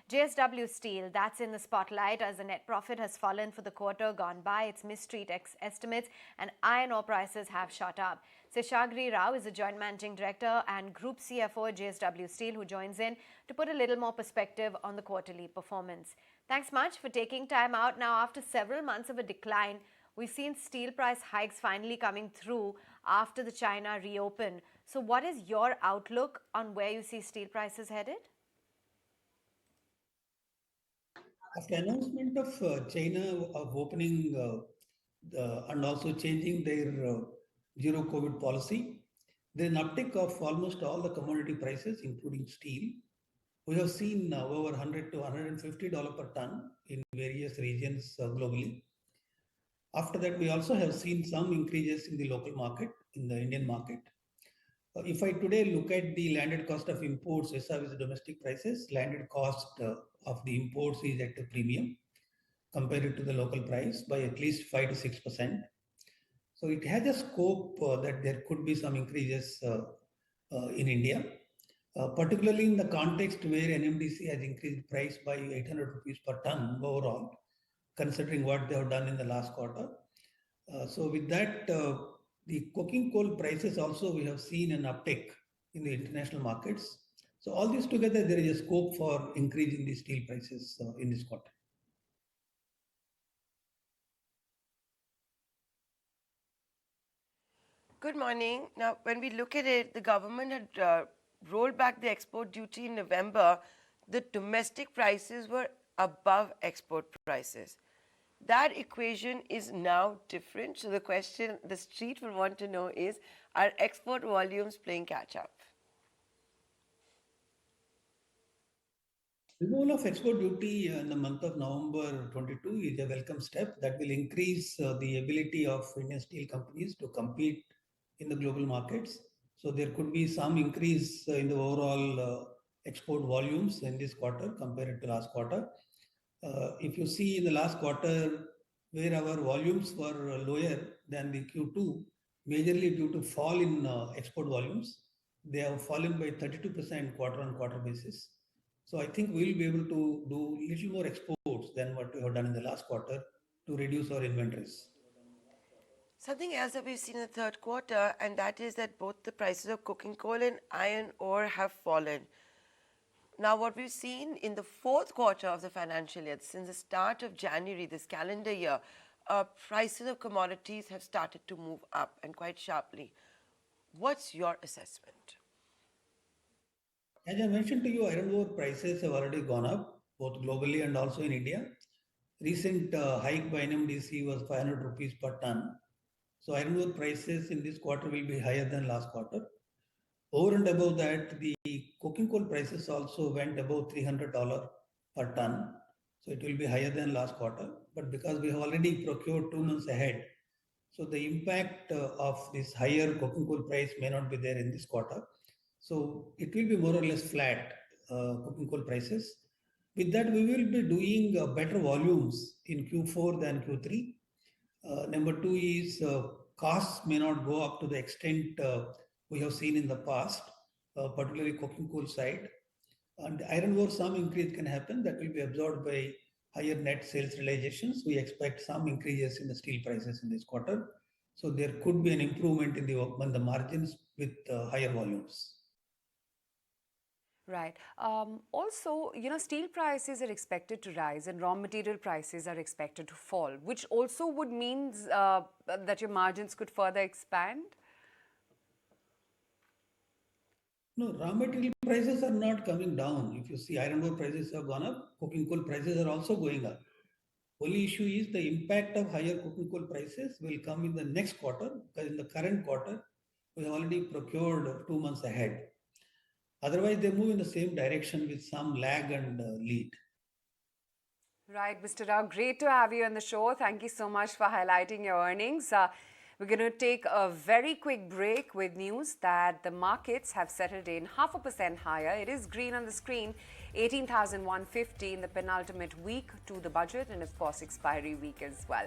JSW Steel, that's in the spotlight as the net profit has fallen for the quarter gone by. It's missed street estimates and iron ore prices have shot up. Seshagiri Rao is a joint managing director and group CFO at JSW Steel who joins in to put a little more perspective on the quarterly performance. Thanks much for taking time out. Now, after several months of a decline, we've seen steel price hikes finally coming through after the China reopened. So what is your outlook on where you see steel prices headed? After announcement of China of opening and also changing their zero COVID policy, there's an uptick of almost all the commodity prices, including steel. We have seen over $100 to $150 per ton in various regions globally. After that, we also have seen some increases in the local market, in the Indian market. If I today look at the landed cost of imports vis-a-vis domestic prices, landed cost of the imports is at a premium compared to the local price by at least 5 to 6%. So it has a scope that there could be some increases in India, particularly in the context where NMDC has increased price by 800 rupees per ton overall, considering what they have done in the last quarter. So with that, the coking coal prices also, we have seen an uptick in the international markets. So all this together, there is a scope for increasing the steel prices in this quarter. Good morning. Now, when we look at it, the government had rolled back the export duty in November. The domestic prices were above export prices. That equation is now different. So the question the street will want to know is, are export volumes playing catch up? Removal of export duty in the month of November 22 is a welcome step that will increase the ability of Indian steel companies to compete in the global markets. So there could be some increase in the overall export volumes in this quarter compared to last quarter. If you see in the last quarter, where our volumes were lower than the Q2, majorly due to fall in export volumes, they have fallen by 32% quarter-on-quarter basis. So I think we'll be able to do little more exports than what we have done in the last quarter to reduce our inventories. Something else that we've seen in the third quarter, and that is that both the prices of coking coal and iron ore have fallen. Now, what we've seen in the fourth quarter of the financial year, since the start of January this calendar year, prices of commodities have started to move up and quite sharply. What's your assessment? As I mentioned to you, iron ore prices have already gone up, both globally and also in India. Recent hike by NMDC was 500 rupees per ton. So iron ore prices in this quarter will be higher than last quarter. Over and above that, the coking coal prices also went above $300 per ton. So it will be higher than last quarter. But because we have already procured 2 months ahead, so the impact of this higher coking coal price may not be there in this quarter. So it will be more or less flat coking coal prices. With that, we will be doing better volumes in Q4 than Q3. Number two is costs may not go up to the extent we have seen in the past, particularly coking coal side. And iron ore, some increase can happen that will be absorbed by higher net sales realizations. We expect some increases in the steel prices in this quarter. So there could be an improvement in the margins with higher volumes. Right. Also, steel prices are expected to rise and raw material prices are expected to fall, which also would mean that your margins could further expand? No, raw material prices are not coming down. If you see, iron ore prices have gone up, coking coal prices are also going up. Only issue is the impact of higher coking coal prices will come in the next quarter, because in the current quarter, we have already procured 2 months ahead. Otherwise, they move in the same direction with some lag and lead. Right, Mr. Rao, great to have you on the show. Thank you so much for highlighting your earnings. We're going to take a very quick break with news that the markets have settled in 0.5% higher. It is green on the screen, 18,150 in the penultimate week to the budget and, of course, expiry week as well.